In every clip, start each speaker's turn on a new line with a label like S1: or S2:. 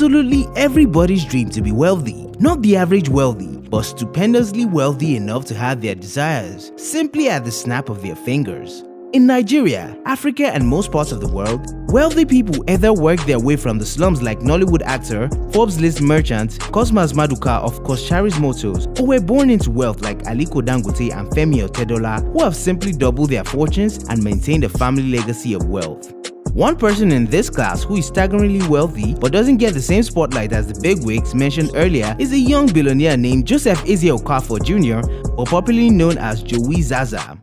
S1: absolutely everybody's dream to be wealthy. Not the average wealthy, but stupendously wealthy enough to have their desires simply at the snap of their fingers. In Nigeria, Africa and most parts of the world, wealthy people either work their way from the slums like Nollywood actor, Forbes list merchant, Cosmas Maduka of Koshari's Motors, or were born into wealth like Aliko Dangote and Femi Otedola, who have simply doubled their fortunes and maintained a family legacy of wealth. One person in this class who is staggeringly wealthy but doesn't get the same spotlight as the big wigs mentioned earlier is a young billionaire named Joseph Ezeokafor Jnr, or popularly known as Jowi Zaza.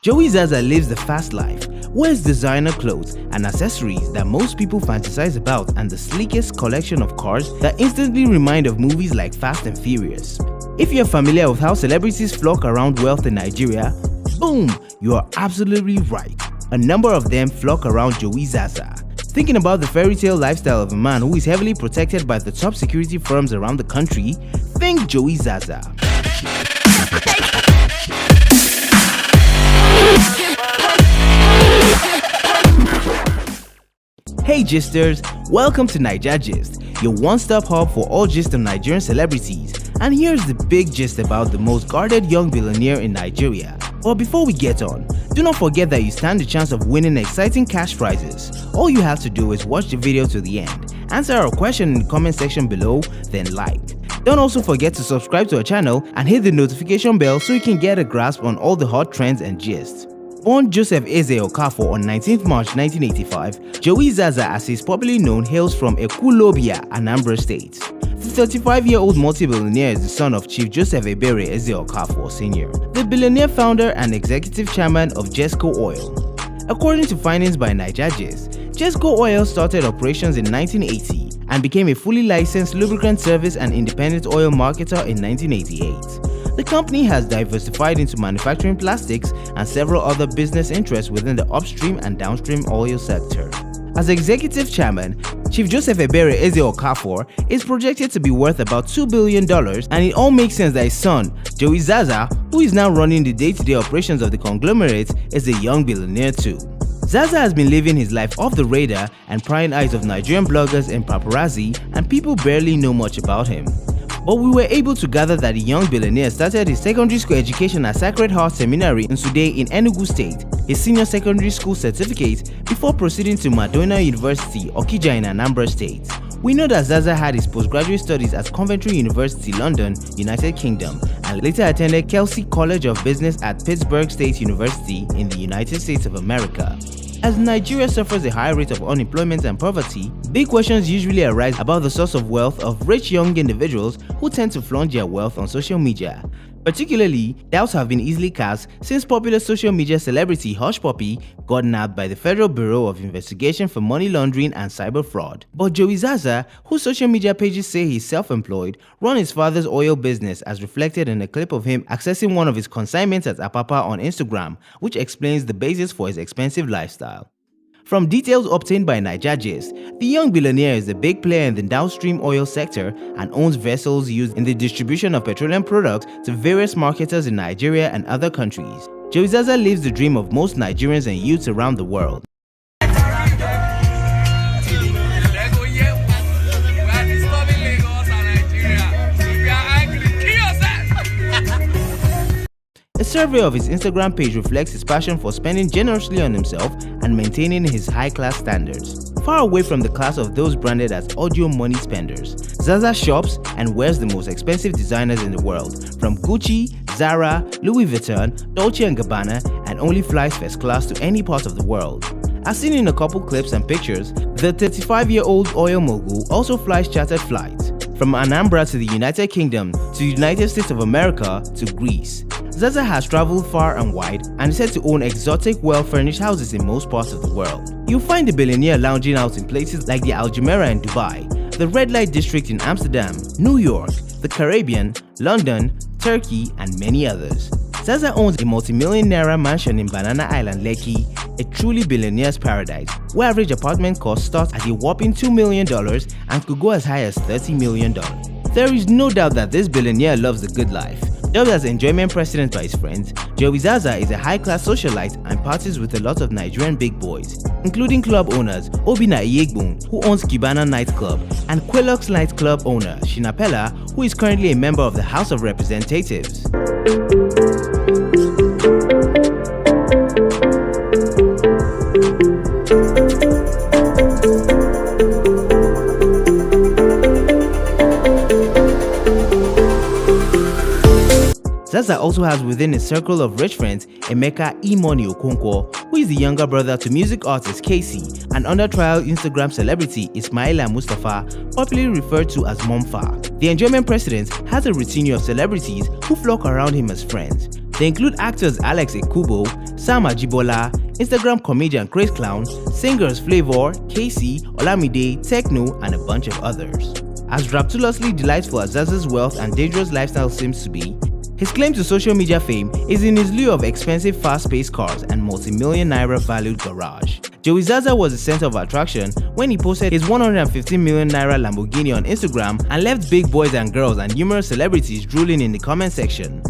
S1: Jowi Zaza lives the fast life, wears designer clothes and accessories that most people fantasize about, and the sleekest collection of cars that instantly remind of movies like Fast and Furious. If you're familiar with how celebrities flock around wealth in Nigeria, boom, you are absolutely right. A number of them flock around Jowi Zaza. Thinking about the fairy tale lifestyle of a man who is heavily protected by the top security firms around the country, think Jowi Zaza. Hey Gisters, welcome to Naija Gist, your one-stop hub for all gist of Nigerian celebrities. And here's the big gist about the most guarded young billionaire in Nigeria. But before we get on, do not forget that you stand the chance of winning exciting cash prizes. All you have to do is watch the video to the end, answer our question in the comment section below, then like. Don't also forget to subscribe to our channel and hit the notification bell so you can get a grasp on all the hot trends and gists. Born Joseph Ezeokafor on 19th March 1985, Jowi Zaza, as he is popularly known, hails from Ekulobia, Anambra State. The 35-year-old multi-billionaire is the son of Chief Joseph Ezeokafor Jnr, the billionaire founder and executive chairman of Jesco Oil. According to findings by Naija Gist, Jesco Oil started operations in 1980 and became a fully licensed lubricant service and independent oil marketer in 1988. The company has diversified into manufacturing plastics and several other business interests within the upstream and downstream oil sector. As executive chairman, Chief Joseph Ezeokafor is projected to be worth about $2 billion, and it all makes sense that his son, Jowi Zaza, who is now running the day-to-day operations of the conglomerate, is a young billionaire too. Zaza has been living his life off the radar and prying eyes of Nigerian bloggers and paparazzi, and people barely know much about him. But we were able to gather that the young billionaire started his secondary school education at Sacred Heart Seminary in Sude in Enugu State, his senior secondary school certificate, before proceeding to Madonna University, Okija in Anambra State. We know that Zaza had his postgraduate studies at Coventry University, London, United Kingdom, and later attended Kelsey College of Business at Pittsburgh State University in the United States of America. As Nigeria suffers a high rate of unemployment and poverty, big questions usually arise about the source of wealth of rich young individuals who tend to flaunt their wealth on social media. Particularly, doubts have been easily cast since popular social media celebrity Hush Puppy got nabbed by the Federal Bureau of Investigation for Money Laundering and Cyber Fraud. But Jowi Zaza, whose social media pages say he's self-employed, run his father's oil business, as reflected in a clip of him accessing one of his consignments at Apapa on Instagram, which explains the basis for his expensive lifestyle. From details obtained by Naija Gist, the young billionaire is a big player in the downstream oil sector and owns vessels used in the distribution of petroleum products to various marketers in Nigeria and other countries. Jowi Zaza lives the dream of most Nigerians and youths around the world. A survey of his Instagram page reflects his passion for spending generously on himself and maintaining his high-class standards. Far away from the class of those branded as audio money spenders, Zaza shops and wears the most expensive designers in the world, from Gucci, Zara, Louis Vuitton, Dolce & Gabbana, and only flies first class to any part of the world. As seen in a couple clips and pictures, the 35-year-old oil mogul also flies chartered flights, from Anambra to the United Kingdom, to the United States of America, to Greece. Zaza has traveled far and wide and is said to own exotic, well-furnished houses in most parts of the world. You'll find the billionaire lounging out in places like the Al Jumeirah in Dubai, the Red Light District in Amsterdam, New York, the Caribbean, London, Turkey, and many others. Zaza owns a multi-million naira mansion in Banana Island, Lekki, a truly billionaire's paradise, where average apartment cost starts at a whopping $2 million and could go as high as $30 million. There is no doubt that this billionaire loves the good life. Dubbed as enjoyment president by his friends, Jowi Zaza is a high-class socialite and parties with a lot of Nigerian big boys. including club owners Obinna Iyegbun, who owns Cubana nightclub, and Quelox nightclub owner Shina Pella, who is currently a member of the House of Representatives. Zaza also has within his circle of rich friends Emeka Imoni Okonkwo, who is the younger brother to music artist Casey, and under trial Instagram celebrity Ismaila Mustafa, popularly referred to as Momfa. The Enjoyment president has a retinue of celebrities who flock around him as friends. They include actors Alex Ekubo, Sam Ajibola, Instagram comedian Craze Clown, singers Flavor, Casey, Olamide, Techno, and a bunch of others. As rapturously delightful as Zaza's wealth and dangerous lifestyle seems to be, his claim to social media fame is in his lieu of expensive fast-paced cars and multi-million naira valued garage. Jowi Zaza was the center of attraction when he posted his 115 million naira Lamborghini on Instagram and left big boys and girls and numerous celebrities drooling in the comment section.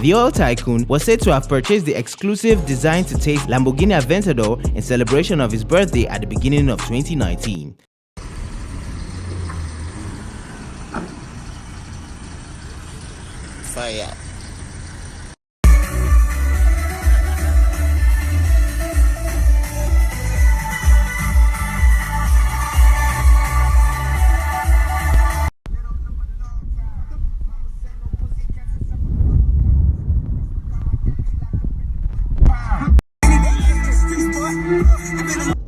S1: The oil tycoon was said to have purchased the exclusive designed-to-taste Lamborghini Aventador in celebration of his birthday at the beginning of 2019.
S2: Fire.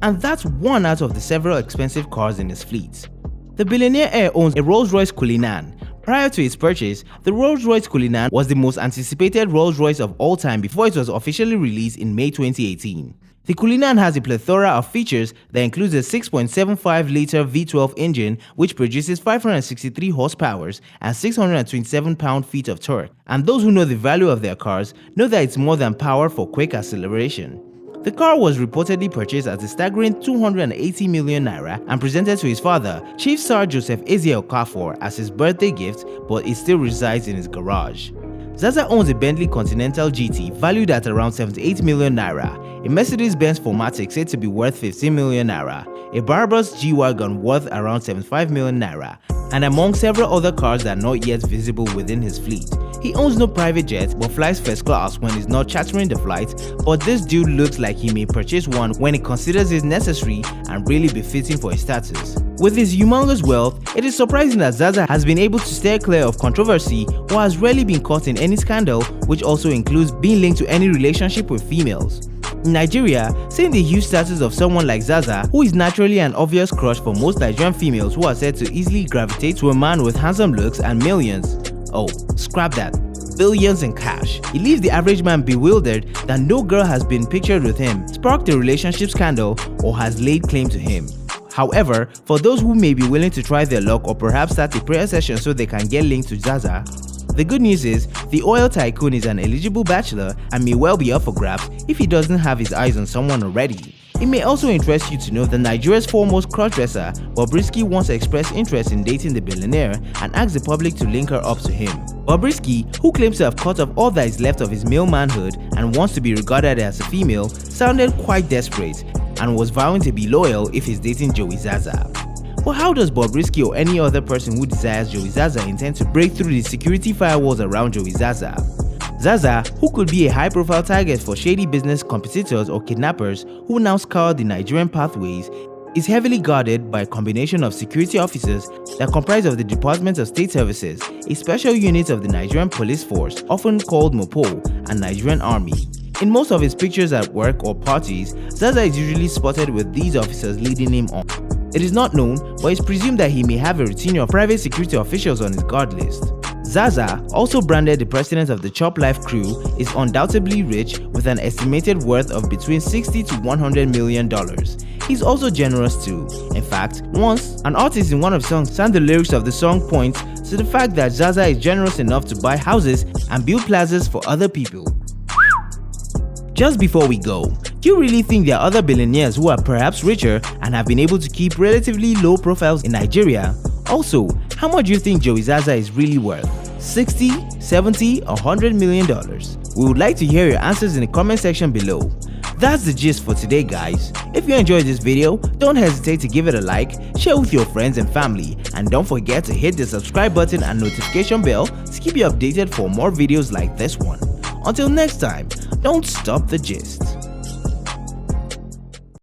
S1: And that's one out of the several expensive cars in his fleet. The billionaire heir owns a Rolls-Royce Cullinan. Prior to its purchase, the Rolls-Royce Cullinan was the most anticipated Rolls-Royce of all time before it was officially released in May 2018. The Cullinan has a plethora of features that includes a 6.75-liter V12 engine which produces 563 horsepower and 627 pound-feet of torque. And those who know the value of their cars know that it's more than power for quick acceleration. The car was reportedly purchased at a staggering 280 million naira and presented to his father, Chief Sir Joseph Ezeokafor, as his birthday gift, but it still resides in his garage. Zaza owns a Bentley Continental GT valued at around 78 million naira, a Mercedes-Benz 4MATIC said to be worth 15 million naira, a Brabus G-Wagon worth around 75 million naira, and among several other cars that are not yet visible within his fleet. He owns no private jet but flies first class when he's not chartering the flight, but this dude looks like he may purchase one when he considers it necessary and really befitting for his status. With his humongous wealth, it is surprising that Zaza has been able to steer clear of controversy or has rarely been caught in any scandal, which also includes being linked to any relationship with females. In Nigeria, seeing the huge status of someone like Zaza, who is naturally an obvious crush for most Nigerian females who are said to easily gravitate to a man with handsome looks and millions. Oh, scrap that. Billions in cash. It leaves the average man bewildered that no girl has been pictured with him, sparked a relationship scandal, or has laid claim to him. However, for those who may be willing to try their luck or perhaps start a prayer session so they can get linked to Zaza, the good news is the oil tycoon is an eligible bachelor and may well be up for grabs if he doesn't have his eyes on someone already. It may also interest you to know that Nigeria's foremost crossdresser, Bobrisky, once expressed interest in dating the billionaire and asked the public to link her up to him. Bobrisky, who claims to have cut off all that is left of his male manhood and wants to be regarded as a female, sounded quite desperate and was vowing to be loyal if he's dating Jowi Zaza. But how does Bobrisky or any other person who desires Jowi Zaza intend to break through the security firewalls around Jowi Zaza? Zaza, who could be a high-profile target for shady business competitors or kidnappers who now scour the Nigerian pathways, is heavily guarded by a combination of security officers that comprise of the Department of State Services, a special unit of the Nigerian Police Force, often called MOPO, and Nigerian Army. In most of his pictures at work or parties, Zaza is usually spotted with these officers leading him on. It is not known, but it's presumed that he may have a retinue of private security officials on his guard list. Zaza, also branded the president of the Chop Life crew, is undoubtedly rich with an estimated worth of between $60 to $100 million. He's also generous too. In fact, once, an artist in one of his songs sang the lyrics of the song points to the fact that Zaza is generous enough to buy houses and build plazas for other people. Just before we go, do you really think there are other billionaires who are perhaps richer and have been able to keep relatively low profiles in Nigeria? Also, how much do you think Jowi Zaza is really worth? 60, 70, or $100 million? We would like to hear your answers in the comment section below. That's the gist for today, guys. If you enjoyed this video, don't hesitate to give it a like, share with your friends and family, and don't forget to hit the subscribe button and notification bell to keep you updated for more videos like this one. Until next time, don't stop the gist.